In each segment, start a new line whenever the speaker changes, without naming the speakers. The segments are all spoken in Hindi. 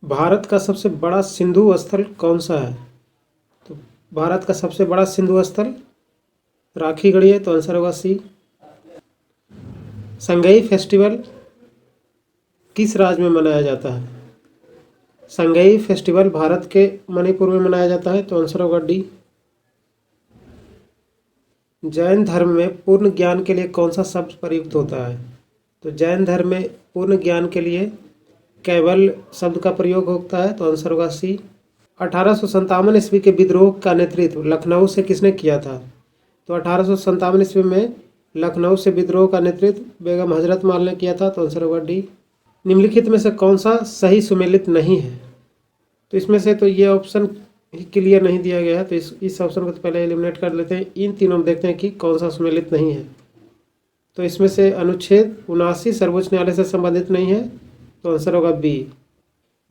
भारत का सबसे बड़ा सिंधु स्थल कौन सा है? तो भारत का सबसे बड़ा सिंधु स्थल राखीगढ़ी है, तो आंसर होगा सी। संगई फेस्टिवल किस राज्य में मनाया जाता है? संगई फेस्टिवल भारत के मणिपुर में मनाया जाता है, तो आंसर होगा डी। जैन धर्म में पूर्ण ज्ञान के लिए कौन सा शब्द प्रयुक्त होता है? तो जैन धर्म में पूर्ण ज्ञान के लिए केवल शब्द का प्रयोग होता है, तो आंसर होगा सी। 1857 ईस्वी के विद्रोह का नेतृत्व लखनऊ से किसने किया था? तो 1857 ईस्वी में लखनऊ से विद्रोह का नेतृत्व बेगम हजरत महल ने किया था, तो आंसर होगा डी। निम्नलिखित में से कौन सा सही सुमेलित नहीं है? तो इसमें से तो ये ऑप्शन क्लियर नहीं दिया गया है, तो इस ऑप्शन को तो पहले एलिमिनेट कर लेते हैं। इन तीनों में देखते हैं कि कौन सा सुमेलित नहीं है। तो इसमें से अनुच्छेद 79 सर्वोच्च न्यायालय से संबंधित नहीं है, तो आंसर होगा बी।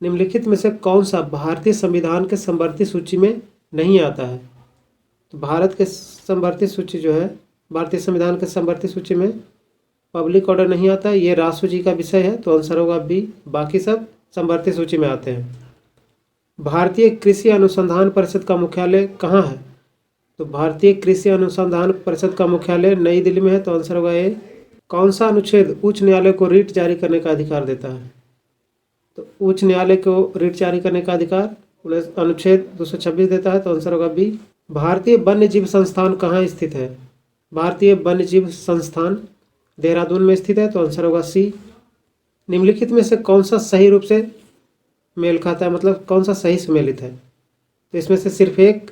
निम्नलिखित में से कौन सा भारतीय संविधान के समवर्ती सूची में नहीं आता है? तो भारत के समवर्ती सूची जो है, भारतीय संविधान के समवर्ती सूची में पब्लिक ऑर्डर नहीं आता है, ये रासू जी का विषय है, तो आंसर होगा बी। बाकी सब समवर्ती सूची में आते हैं। भारतीय कृषि अनुसंधान परिषद का मुख्यालय कहाँ है? तो भारतीय कृषि अनुसंधान परिषद का मुख्यालय नई दिल्ली में है, तो आंसर होगा ए। कौन सा अनुच्छेद उच्च न्यायालय को रिट जारी करने का अधिकार देता है? तो उच्च न्यायालय को रिट जारी करने का अधिकार अनुच्छेद 226 देता है, तो आंसर होगा बी। भारतीय वन्य जीव संस्थान कहाँ स्थित है? भारतीय वन्य जीव संस्थान देहरादून में स्थित है, तो आंसर होगा सी। निम्नलिखित में से कौन सा सही रूप से मेल खाता है, मतलब कौन सा सही सुमेलित है? तो इसमें से सिर्फ एक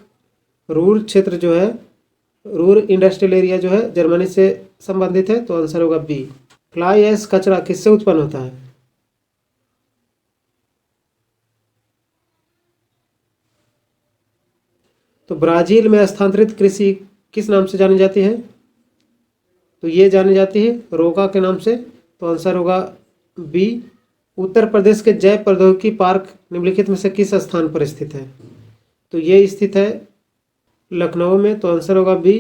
रूर क्षेत्र जो है, रूर इंडस्ट्रियल एरिया जो है जर्मनी से संबंधित है, तो आंसर होगा बी। फ्लाई ऐश कचरा किससे उत्पन्न होता है? तो ब्राजील में स्थानांतरित कृषि किस नाम से जानी जाती है? तो ये जानी जाती है रोका के नाम से, तो आंसर होगा बी। उत्तर प्रदेश के जैव प्रौद्योगिकी पार्क निम्नलिखित में से किस स्थान पर स्थित है? तो ये स्थित है लखनऊ में, तो आंसर होगा बी।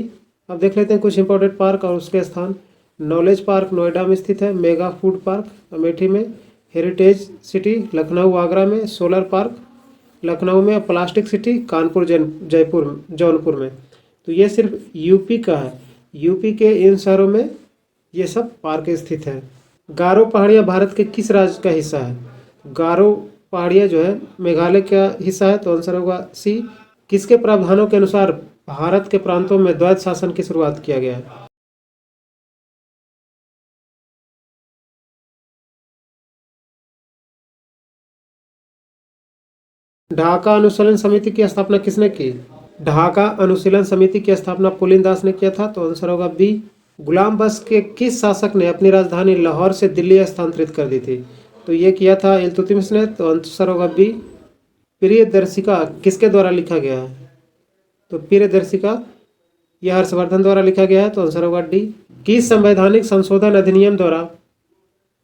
अब देख लेते हैं कुछ इंपॉर्टेंट पार्क और उसके स्थान। नॉलेज पार्क नोएडा में स्थित है, मेगा फूड पार्क अमेठी में, हेरिटेज सिटी लखनऊ आगरा में, सोलर पार्क लखनऊ में, प्लास्टिक सिटी कानपुर जयपुर जौनपुर में। तो ये सिर्फ यूपी का है, यूपी के इन शहरों में ये सब पार्क स्थित है। गारो पहाड़ियाँ भारत के किस राज्य का हिस्सा है? गारो पहाड़ियाँ जो है मेघालय का हिस्सा है, तो आंसर होगा सी। किसके प्रावधानों के अनुसार भारत के प्रांतों में द्वैध शासन की शुरुआत किया गया है? ढाका अनुशीलन समिति की स्थापना किसने की? ढाका अनुशीलन समिति की स्थापना पुलिन दास ने किया था, तो आंसर होगा बी। गुलाम बख्श के किस शासक ने अपनी राजधानी लाहौर से दिल्ली स्थानांतरित कर दी थी? तो ये किया था इल्तुतमिश ने, तो आंसर होगा बी। प्रियदर्शिका किसके द्वारा लिखा गया है? तो प्रियदर्शिका यह हर्षवर्धन द्वारा लिखा गया है, तो आंसर होगा डी। किस संवैधानिक संशोधन अधिनियम द्वारा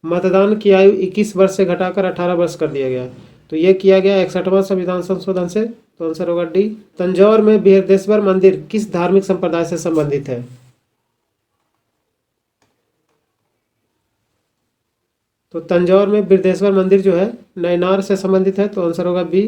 मतदान की आयु 21 वर्ष से घटाकर 18 वर्ष कर दिया गया? तो ये किया गया 61वां संविधान संशोधन से, तो आंसर होगा डी। तंजौर में बृहदेश्वर मंदिर किस धार्मिक संप्रदाय से संबंधित है? तो तंजौर में बृहदेश्वर मंदिर जो है नयनार से संबंधित है, तो आंसर होगा बी।